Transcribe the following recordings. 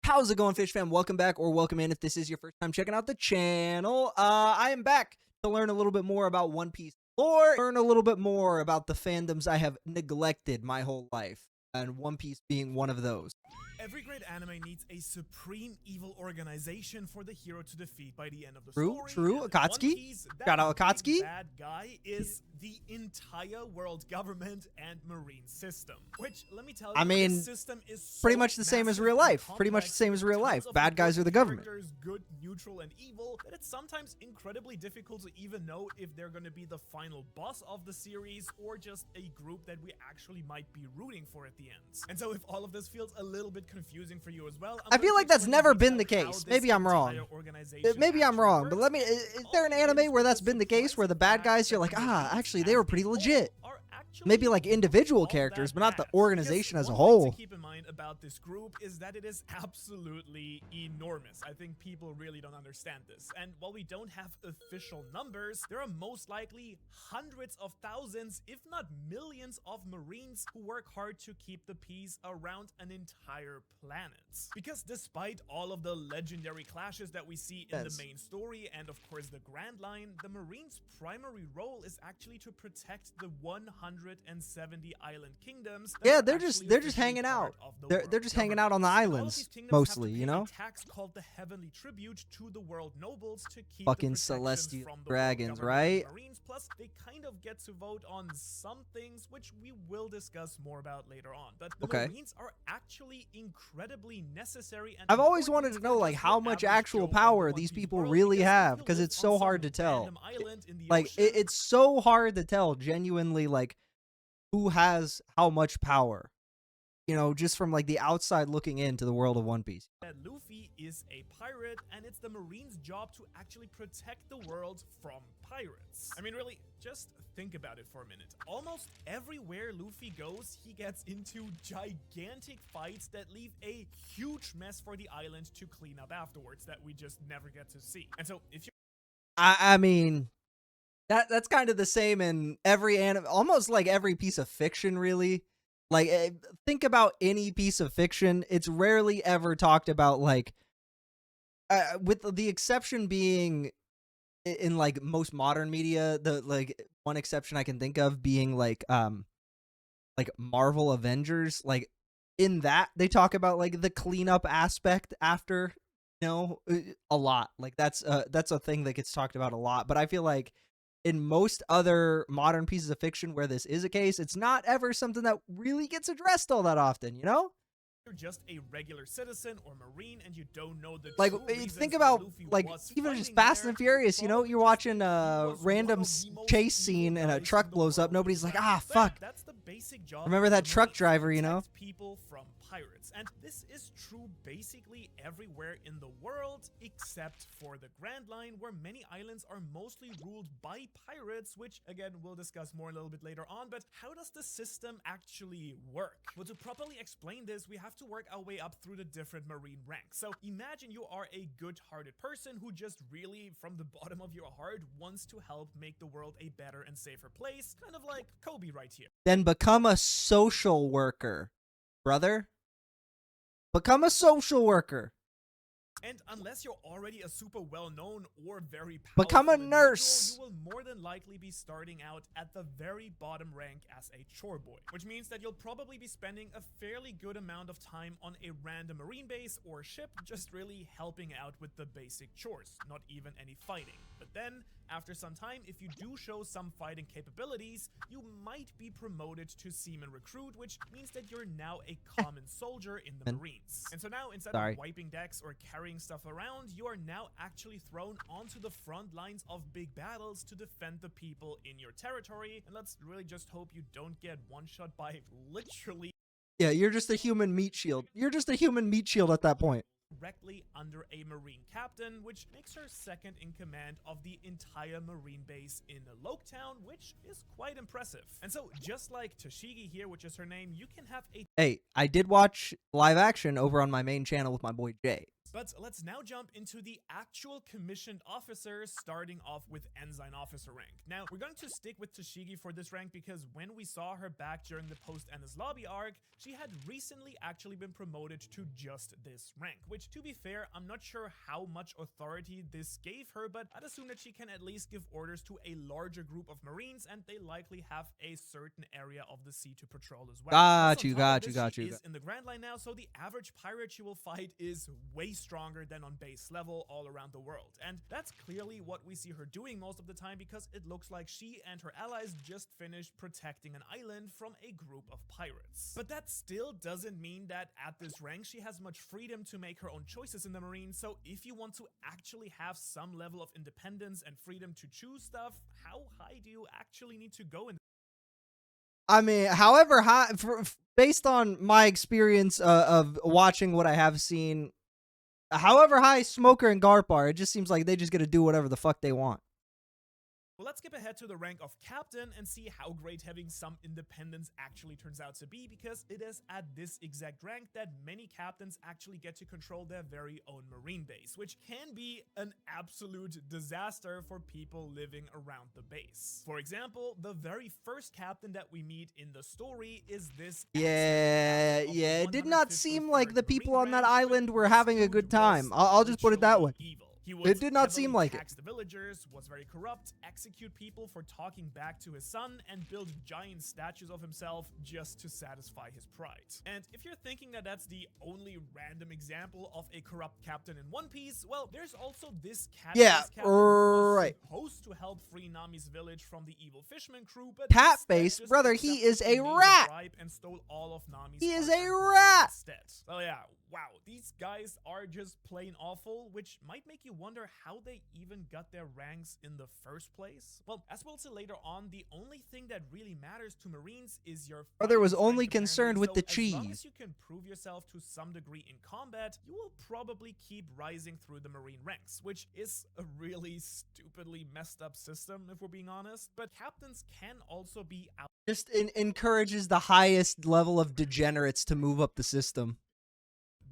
How's it going, Fish fam? Welcome back, or welcome in if this is your first time checking out the channel. I am back to learn a little bit more about One Piece lore, learn a little bit more about the fandoms I have neglected my whole life, and One Piece being one of those. Every great anime needs a supreme evil organization for the hero to defeat by the end of the True, story. true. And Akatsuki. One Piece, that Shout out big Akatsuki. bad guy is the entire world government and marine system. Which, let me tell you, I mean, this system is pretty so much the same as massive real and life. Pretty much the complex same as real in life. terms of Bad guys are the government. characters, good, neutral, and evil, that it's sometimes incredibly difficult to even know if they're going to be the final boss of the series or just a group that we actually might be rooting for at the end. And so if all of this feels a little bit confusing for you as well, I feel like that's never been the case. Maybe I'm wrong. Maybe I'm wrong, but let me. Is there an anime where that's been the case, where the bad guys, you're like, actually they were pretty legit? Maybe like individual characters, but not the organization as a whole. To keep in mind about this group is that it is absolutely enormous. I think people really don't understand this. And while we don't have official numbers, there are most likely hundreds of thousands, if not millions, of Marines who work hard to keep the peace around an entire planet. Because despite all of the legendary clashes that we see in the main story and of course the Grand Line, the Marines' primary role is actually to protect the 170 island kingdoms. Yeah, they're just hanging out. They're just hanging out on the islands mostly, you know. Tax called the heavenly tribute to the world nobles to keep Fucking the celestial from the dragons, world right? Marines. Plus, they kind of get to vote on some things, which we will discuss more about later on. But the Marines are actually incredibly necessary. And I've always wanted to know, like, how much actual power these people really have, because it's so hard to tell. Like, it's so hard to tell, genuinely, like, who has how much power, you know, just from like the outside looking into the world of One Piece. Luffy is a pirate, and it's the Marines' job to actually protect the world from pirates. I mean, really, just think about it for a minute. Almost everywhere Luffy goes, he gets into gigantic fights that leave a huge mess for the island to clean up afterwards that we just never get to see. And so if you I mean, that's kind of the same in every anime, almost like every piece of fiction, really. Like, think about any piece of fiction. It's rarely ever talked about, like, with the exception being in like most modern media. The like one exception I can think of being like Marvel Avengers. Like, in that they talk about like the cleanup aspect after, you know, a lot. Like that's a thing that gets talked about a lot. But I feel like in most other modern pieces of fiction where this is a case, it's not ever something that really gets addressed all that often, you know? You're just a regular citizen or Marine and you don't know the like, think about like even just Fast and Furious, you know, you're watching a random chase scene and a truck blows up, nobody's like, fuck. That's the basic job. Remember that truck driver, you know? People from pirates. And this is true basically everywhere in the world except for the Grand Line, where many islands are mostly ruled by pirates, which again we'll discuss more a little bit later on. But how does the system actually work? Well, to properly explain this, we have to work our way up through the different Marine ranks. So imagine you are a good-hearted person who just really, from the bottom of your heart, wants to help make the world a better and safer place, kind of like Kobe right here. Then become a social worker, brother. Become a social worker. And unless you're already a super well-known or very powerful become a individual, nurse. you will more than likely be starting out at the very bottom rank as a chore boy, which means that you'll probably be spending a fairly good amount of time on a random marine base or ship, just really helping out with the basic chores, not even any fighting. But then, after some time, if you do show some fighting capabilities, you might be promoted to Seaman Recruit, which means that you're now a common soldier in the Marines. And so now, instead of wiping decks or carrying stuff around, you are now actually thrown onto the front lines of big battles to defend the people in your territory. And let's really just hope you don't get one-shot by literally... Yeah, you're just a human meat shield. You're just a human meat shield at that point. Directly under a Marine captain, which makes her second in command of the entire Marine base in Loketown, which is quite impressive. And so, just like Toshigi here, which is her name, you can have a... Hey, I did watch live action over on my main channel with my boy Jay. But let's now jump into the actual commissioned officers, starting off with Ensign Officer rank. Now, we're going to stick with Toshigi for this rank because when we saw her back during the post-Ennis Lobby arc, she had recently actually been promoted to just this rank, which, to be fair, I'm not sure how much authority this gave her, but I'd assume that she can at least give orders to a larger group of Marines, and they likely have a certain area of the sea to patrol as well. Got you. She is in the Grand Line now, so the average pirate she will fight is way stronger than on base level all around the world. And that's clearly what we see her doing most of the time, because it looks like she and her allies just finished protecting an island from a group of pirates. But that still doesn't mean that at this rank she has much freedom to make her own choices in the Marines, so if you want to actually have some level of independence and freedom to choose stuff, how high do you actually need to go in? I mean, however high, based on my experience of watching what I have seen, however high Smoker and Garp are, it just seems like they just get to do whatever the fuck they want. Well, let's skip ahead to the rank of Captain and see how great having some independence actually turns out to be, because it is at this exact rank that many captains actually get to control their very own Marine base, which can be an absolute disaster for people living around the base. For example, the very first captain that we meet in the story is this. Yeah, it did not seem like the people on that island were having a good time. I'll just put it that way. It did not seem like it. Tax the villagers, was very corrupt, execute people for talking back to his son, and build giant statues of himself just to satisfy his pride. And if you're thinking that that's the only random example of a corrupt captain in One Piece, well, there's also this captain. Yeah, captain who was right. supposed to help free Nami's village from the evil fisherman crew, but Cat Base, brother, he is a rat. And stole all of Nami's he is a rat. Instead. So yeah, wow, these guys are just plain awful, which might make you wonder how they even got their ranks in the first place. Well, as we'll see later on, the only thing that really matters to Marines is your brother was fighting only strength, concerned with the As long cheese. as you can prove yourself to some degree in combat, you will probably keep rising through the Marine ranks, which is a really stupidly messed up system if we're being honest, but captains can also be out. Just encourages the highest level of degenerates to move up the system.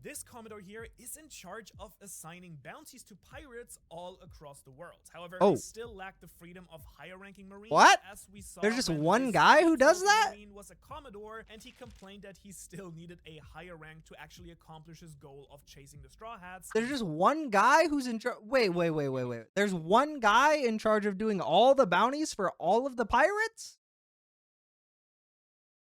This Commodore here is in charge of assigning bounties to pirates all across the world. However, they still lack the freedom of higher-ranking Marines. What? As we saw, there's just when one this guy who does that? Marine was a Commodore, and he complained that he still needed a higher rank to actually accomplish his goal of chasing the Straw Hats. There's just one guy who's in charge. Wait. There's one guy in charge of doing all the bounties for all of the pirates?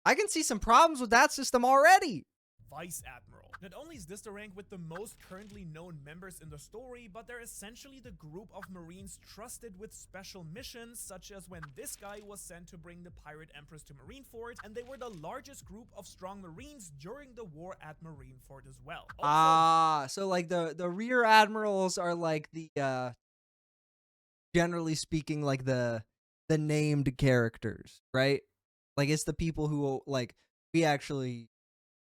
I can see some problems with that system already. Vice Admiral. Not only is this the rank with the most currently known members in the story, but they're essentially the group of Marines trusted with special missions, such as when this guy was sent to bring the Pirate Empress to Marineford, and they were the largest group of strong Marines during the war at Marineford as well. So like the rear admirals are like the generally speaking, like the named characters, right? Like it's the people who like we actually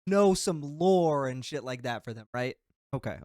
know some lore and shit like that for them, right? Okay.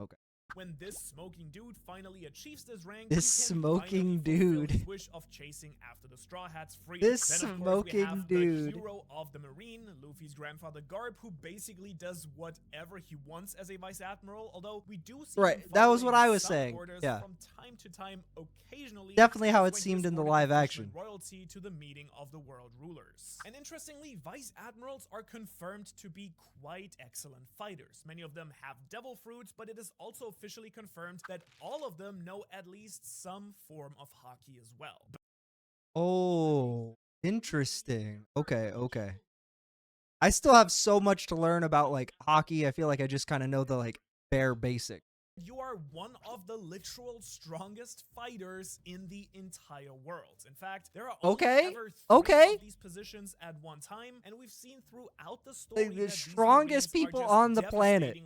When this smoking dude finally achieves this rank, this smoking dude, his wish of chasing after the Straw Hats free. This then, of smoking course, we have dude, the hero of the Marine, Luffy's grandfather Garp, who basically does whatever he wants as a vice admiral. Although we do see right, that was what I was saying. Yeah, from time to time, occasionally, definitely how it seemed in the live action. Royalty to the meeting of the world rulers. And interestingly, vice admirals are confirmed to be quite excellent fighters. Many of them have devil fruits, but it is also officially confirmed that all of them know at least some form of hockey as well. Oh, interesting. Okay. I still have so much to learn about like hockey. I feel like I just kind of know the like bare basic. You are one of the literal strongest fighters in the entire world. In fact, there are only ever three of these positions at one time, and we've seen throughout the story the strongest people on the planet.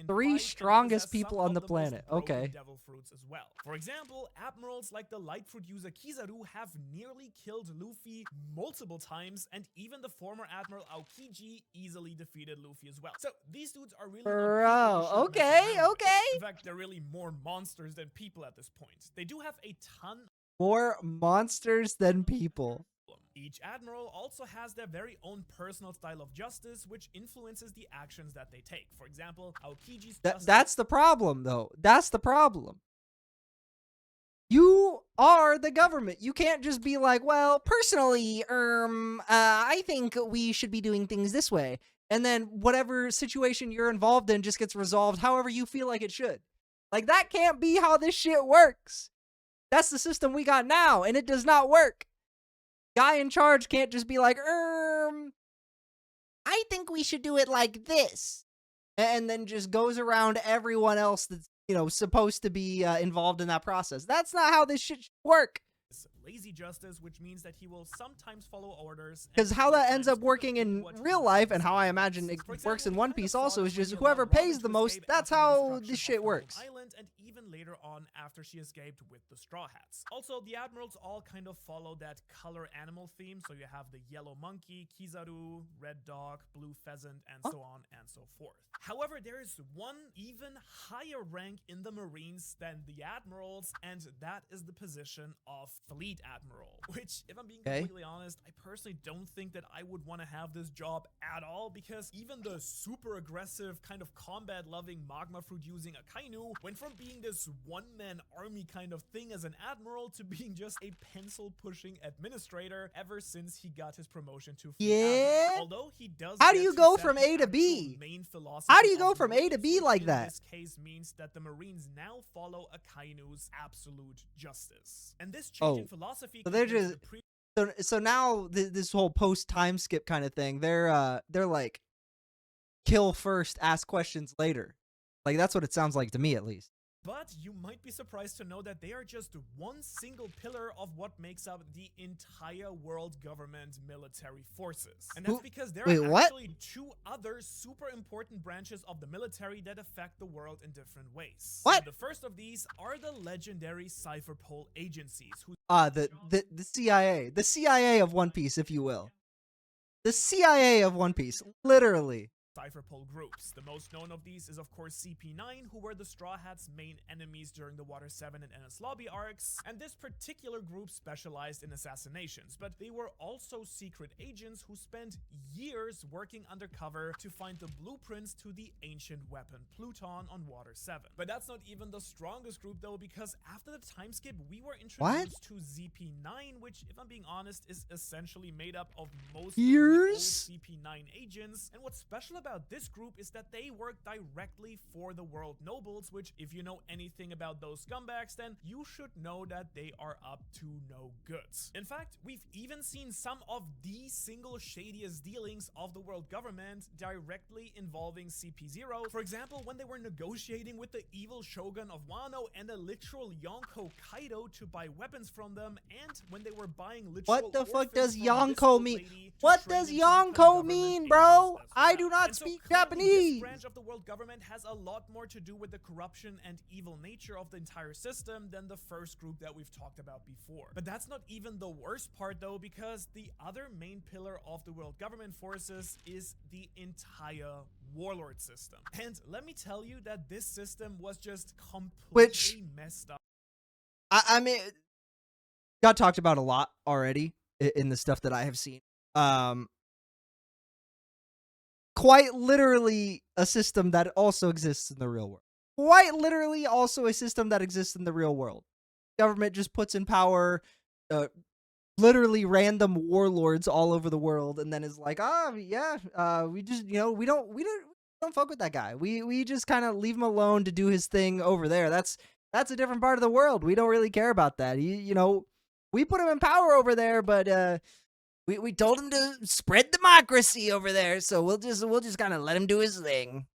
Three strongest people on the planet. Okay. Devil fruits as well. For example, admirals like the light fruit user Kizaru have nearly killed Luffy multiple times, and even the former Admiral Aokiji easily defeated Luffy as well. So these dudes are really okay. In fact, they're really more monsters than people at this point. They do have a ton more monsters than people. Each admiral also has their very own personal style of justice, which influences the actions that they take. For example, Aokiji's justice— That's the problem, though. That's the problem. You are the government. You can't just be like, well, personally, I think we should be doing things this way. And then whatever situation you're involved in just gets resolved however you feel like it should. Like, that can't be how this shit works. That's the system we got now, and it does not work. Guy in charge can't just be like, I think we should do it like this. And then just goes around everyone else that's, supposed to be involved in that process. That's not how this shit should work. Lazy justice, which means that he will sometimes follow orders. Because how that ends up working in real life, and how I imagine it works in One Piece also, is just whoever pays the most, that's how this shit works. Island, and even later on after she escaped with the Straw Hats. Also, the admirals all kind of follow that color animal theme, so you have the yellow monkey, Kizaru, red dog, blue pheasant, and so on and so forth. However, there is one even higher rank in the Marines than the admirals, and that is the position of Fleet Admiral, which, if I'm being completely honest, I personally don't think that I would want to have this job at all, because even the super aggressive kind of combat-loving magma fruit-using Akainu went from being this one-man army kind of thing as an admiral to being just a pencil-pushing administrator ever since he got his promotion to Fleet Admiral. Although he does— How do you go from A to B? How do you go from A to B like that? This case means that the Marines now follow Akainu's absolute justice. And this change in philosophy— So they're just so now this whole post time skip kind of thing, they're like, kill first, ask questions later. Like, that's what it sounds like to me, at least. But you might be surprised to know that they are just one single pillar of what makes up the entire world government military forces. And that's because there are actually two other super important branches of the military that affect the world in different ways. And the first of these are the legendary Cipher Pol agencies. The CIA. The CIA of One Piece, if you will. The CIA of One Piece, literally. Cipher Pol groups. The most known of these is of course CP9, who were the Straw Hats' main enemies during the Water 7 and Enies Lobby arcs, and this particular group specialized in assassinations, but they were also secret agents who spent years working undercover to find the blueprints to the ancient weapon Pluton on Water 7. But that's not even the strongest group though, because after the time skip we were introduced to ZP9, which, if I'm being honest, is essentially made up of mostly old CP9 agents. And what's special about this group is that they work directly for the world nobles, which, if you know anything about those scumbags, then you should know that they are up to no good. In fact, we've even seen some of the single shadiest dealings of the world government directly involving CP0. For example, when they were negotiating with the evil shogun of Wano and a literal Yonko Kaido to buy weapons from them, and when they were buying literal— What the fuck does Yonko mean? What does Yonko mean, bro? I do not speak Japanese. This branch of the world government has a lot more to do with the corruption and evil nature of the entire system than the first group that we've talked about before. But that's not even the worst part though, because the other main pillar of the world government forces is the entire warlord system. And let me tell you that this system was just completely messed up. I mean, got talked about a lot already in the stuff that I have seen. Quite literally a system that also exists in the real world. Quite literally also a system that exists in the real world. Government just puts in power literally random warlords all over the world, and then is like, we just, we don't fuck with that guy. We just kind of leave him alone to do his thing over there. That's a different part of the world. We don't really care about that. We put him in power over there, but we told him to spread democracy over there, so we'll just kind of let him do his thing.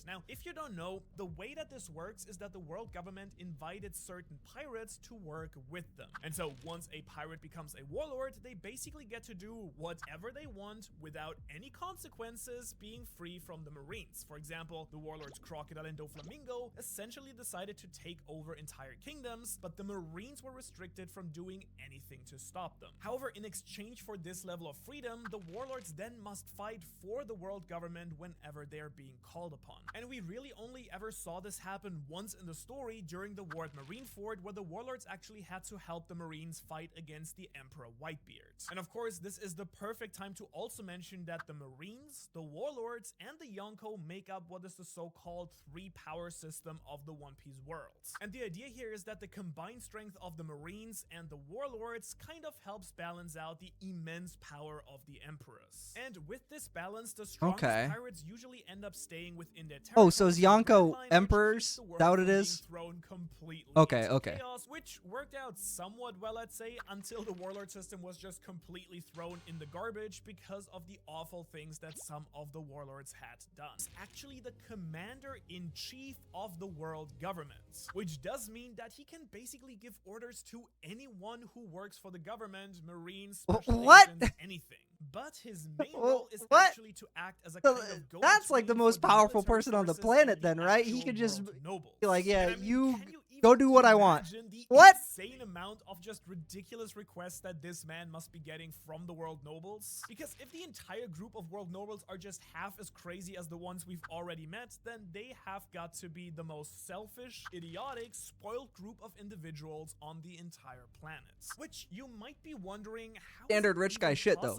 Now, if you don't know, the way that this works is that the world government invited certain pirates to work with them. And so once a pirate becomes a warlord, they basically get to do whatever they want without any consequences, being free from the Marines. For example, the warlords Crocodile and Doflamingo essentially decided to take over entire kingdoms, but the Marines were restricted from doing anything to stop them. However, in exchange for this level of freedom, the warlords then must fight for the world government whenever they are being called upon. And we really only ever saw this happen once in the story during the war at Marineford, where the warlords actually had to help the Marines fight against the Emperor Whitebeard. And of course, this is the perfect time to also mention that the Marines, the warlords, and the Yonko make up what is the so-called three-power system of the One Piece world. And the idea here is that the combined strength of the Marines and the warlords kind of helps balance out the immense power of the emperors. And with this balance, the strongest pirates usually end up staying within their territory. Oh, so is Yonko emperors? Is that what it is? Thrown completely okay. chaos, which worked out somewhat well, I'd say, until the warlord system was just completely thrown in the garbage because of the awful things that some of the warlords had done. It's actually the commander-in-chief of the world government, which does mean that he can basically give orders to anyone who works for the government, Marines, special agents, anything. But his main role is actually to act as a kind of go-between. That's like the most powerful person on the planet then, right? He could just be like, yeah, I mean, you go do what I want. What? Insane amount of just ridiculous requests that this man must be getting from the world nobles. Because if the entire group of world nobles are just half as crazy as the ones we've already met, then they have got to be the most selfish, idiotic, spoiled group of individuals on the entire planet. Which you might be wondering, how standard rich guy shit though.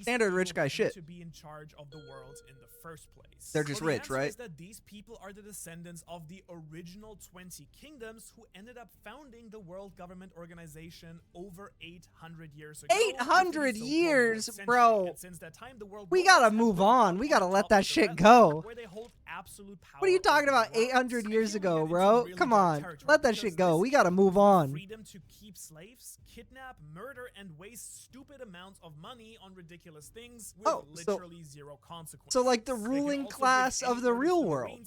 Standard rich guy shit to be in charge of the world in the first place. They're just rich, right? Is that these people are the descendants of the original 20 kingdoms who ended up founding the World Government Organization over 800 years ago. 800 years, bro. And since that time, the world we gotta move on. We gotta let that shit go. Where they hold absolute power. What are you talking about 800 years ago, bro? Come on. Let that shit go. We gotta move on. Freedom to keep slaves, kidnap, murder, and waste stupid amounts of money on ridiculous things with literally zero consequences. So like the ruling class of the real world.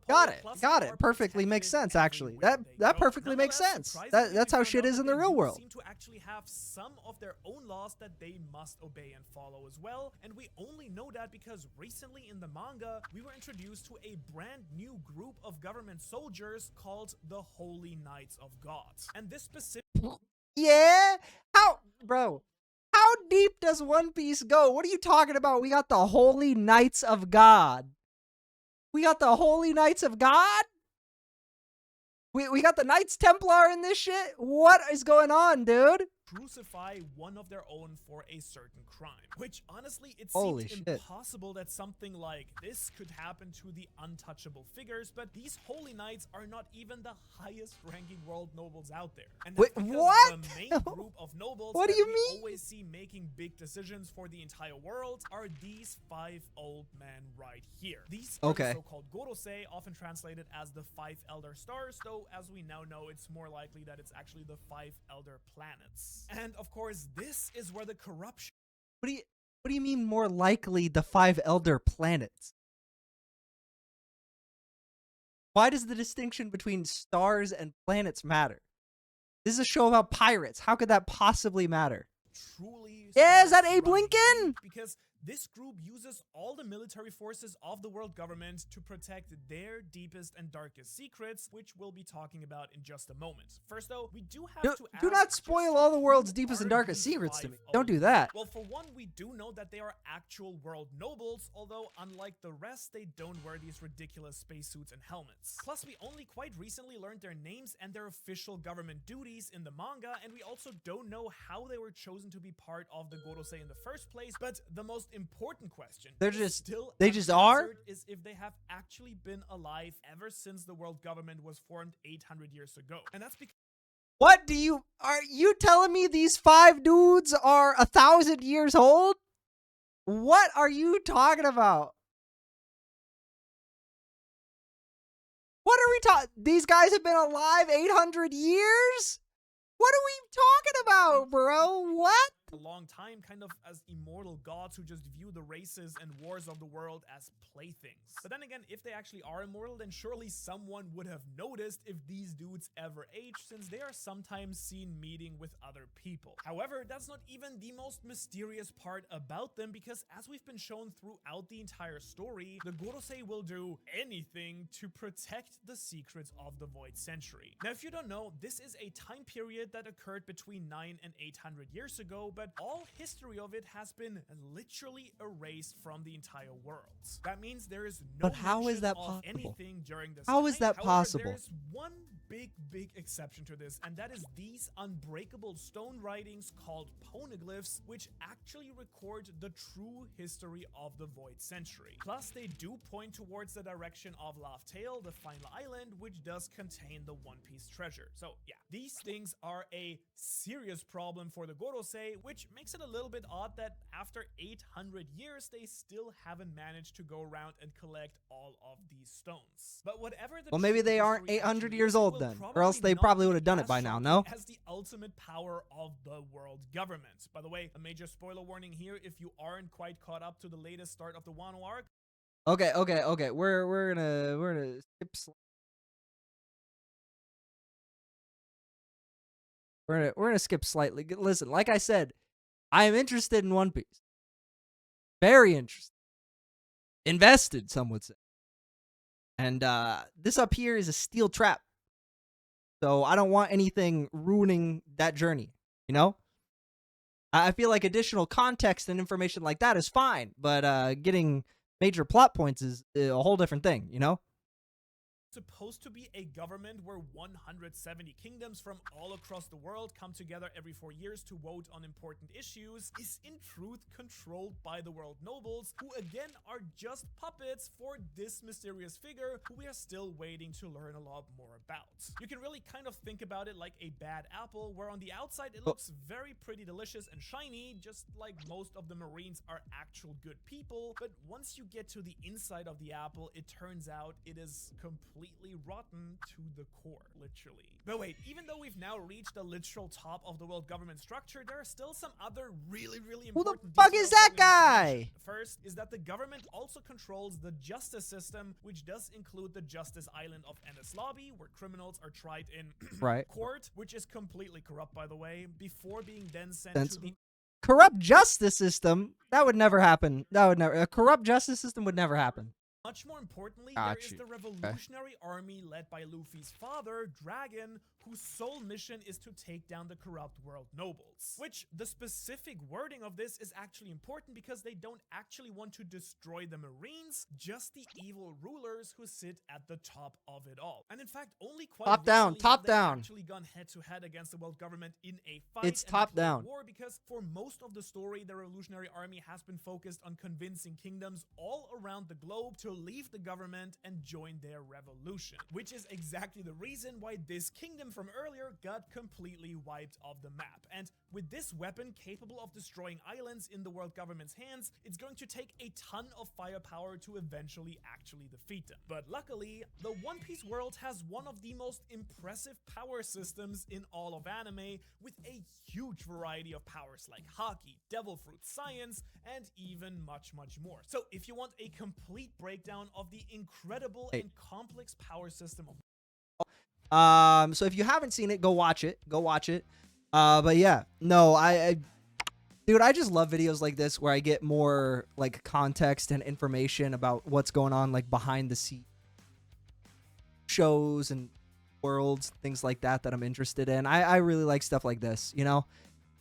Got it. Perfectly makes sense, actually. That perfectly makes sense. That's how shit is in the real world. Seem to actually have some of their own laws that they must obey and follow as well, and we only know that because recently in the manga we were introduced to a brand new group of government soldiers called the Holy Knights of God. And this specific how deep does One Piece go? What are you talking about? We got the Holy Knights of God. We got the Holy Knights of God? We got the Knights Templar in this shit? What is going on, dude? Crucify one of their own for a certain crime. Which, honestly, it Holy seems shit. impossible that something like this could happen to the untouchable figures, but these Holy Knights are not even the highest-ranking world nobles out there. And that's because what? The main group of nobles what do you we mean? always see making big decisions for the entire world are these 5 old men right here. These are the so-called Gorosei, often translated as the 5 Elder Stars, though as we now know, it's more likely that it's actually the 5 Elder Planets. And of course, this is where the corruption... What do you mean more likely the 5 Elder Planets? Why does the distinction between stars and planets matter? This is a show about pirates. How could that possibly matter? Truly... Yeah, is that Abe Lincoln? Because this group uses all the military forces of the world government to protect their deepest and darkest secrets, which we'll be talking about in just a moment. First, though, we do have to ask... Do not spoil all the world's deepest and darkest secrets to me. Don't do that. Well, for one, we do know that they are actual world nobles, although unlike the rest, they don't wear these ridiculous spacesuits and helmets. Plus, we only quite recently learned their names and their official government duties in the manga, and we also don't know how they were chosen to be part of the Gorosei in the first place, but the most important question they just are is if they have actually been alive ever since the world government was formed 800 years ago. And that's because are you telling me these 5 dudes are 1,000 years old? What are you talking about? What are we talking? These guys have been alive 800 years? What are we talking about, bro? What? A long time, kind of as immortal gods who just view the races and wars of the world as playthings. But then again, if they actually are immortal, then surely someone would have noticed if these dudes ever age, since they are sometimes seen meeting with other people. However, that's not even the most mysterious part about them, because as we've been shown throughout the entire story, the Gorosei will do anything to protect the secrets of the Void Century. Now, if you don't know, this is a time period that occurred between 9 and 800 years ago, but but all history of it has been literally erased from the entire world. That means there is no But how is mention that of possible? anything during this How time. is that However, possible? there's one big exception to this, and that is these unbreakable stone writings called poneglyphs, which actually record the true history of the Void Century. Plus, they do point towards the direction of Laugh Tale, the final island, which does contain the One Piece treasure. So yeah, these things are a serious problem for the Gorosei, which makes it a little bit odd that after 800 years, they still haven't managed to go around and collect all of these stones. But whatever the Well, maybe true they aren't history 800 actually years is, it old will then, or else they not probably be would have done it as by now, shocking no? as the ultimate power of the world government. By the way, a major spoiler warning here if you aren't quite caught up to the latest start of the Wano arc. Okay. We're gonna skip. We're gonna skip slightly. Listen, like I said, I am interested in One Piece. Very interested. Invested, some would say. And this up here is a steel trap. So I don't want anything ruining that journey, you know? I feel like additional context and information like that is fine, but getting major plot points is a whole different thing, you know? Supposed to be a government where 170 kingdoms from all across the world come together every 4 years to vote on important issues is in truth controlled by the world nobles, who again are just puppets for this mysterious figure who we are still waiting to learn a lot more about. You can really kind of think about it like a bad apple, where on the outside it looks very pretty delicious and shiny, just like most of the Marines are actual good people, but once you get to the inside of the apple, it turns out it is completely rotten to the core, literally. But wait, even though we've now reached the literal top of the world government structure, there are still some other really Who the important fuck details is that we need to guy? mention. First is that the government also controls the justice system, which does include the Justice Island of Ennis Lobby, where criminals are tried in Right. court, which is completely corrupt, by the way, before being then sent to the corrupt justice system, that would never happen. That would never. A corrupt justice system would never happen. Much more importantly, Got there is you. the revolutionary army led by Luffy's father, Dragon, whose sole mission is to take down the corrupt world nobles. Which, the specific wording of this is actually important because they don't actually want to destroy the Marines, just the evil rulers who sit at the top of it all. And in fact, only quite Top down, recently top have they down. actually gone head to head against the world government in a fight. It's and top declared down. war, because for most of the story, the revolutionary army has been focused on convincing kingdoms all around the globe to leave the government and join their revolution, which is exactly the reason why this kingdom from earlier got completely wiped off the map. And with this weapon capable of destroying islands in the world government's hands, it's going to take a ton of firepower to eventually actually defeat them. But luckily, the One Piece world has one of the most impressive power systems in all of anime, with a huge variety of powers like Haki, Devil Fruit, Science, and even much more. So if you want a complete breakdown of the incredible and complex power system of So if you haven't seen it, go watch it. Go watch it. But yeah, no, dude, I just love videos like this where I get more like context and information about what's going on like behind the scenes shows and worlds, things like that I'm interested in. I really like stuff like this, you know.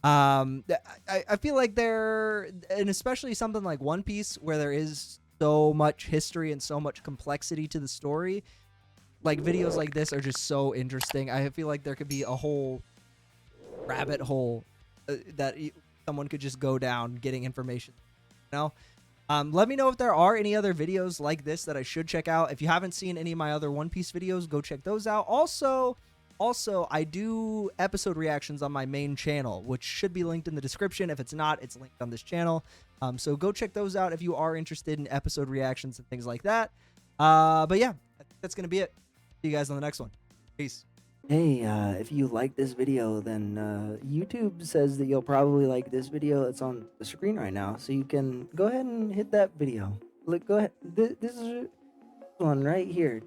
I feel like and especially something like One Piece where there is so much history and so much complexity to the story. Like videos like this are just so interesting. I feel like there could be a whole rabbit hole that someone could just go down getting information. You know, let me know if there are any other videos like this that I should check out. If you haven't seen any of my other One Piece videos, go check those out. Also, I do episode reactions on my main channel, which should be linked in the description. If it's not, it's linked on this channel. So go check those out if you are interested in episode reactions and things like that. But yeah, I think that's gonna be it. See you guys on the next one. Peace. Hey, if you like this video, then YouTube says that you'll probably like this video that's on the screen right now. So you can go ahead and hit that video. Look, go ahead. This is one right here.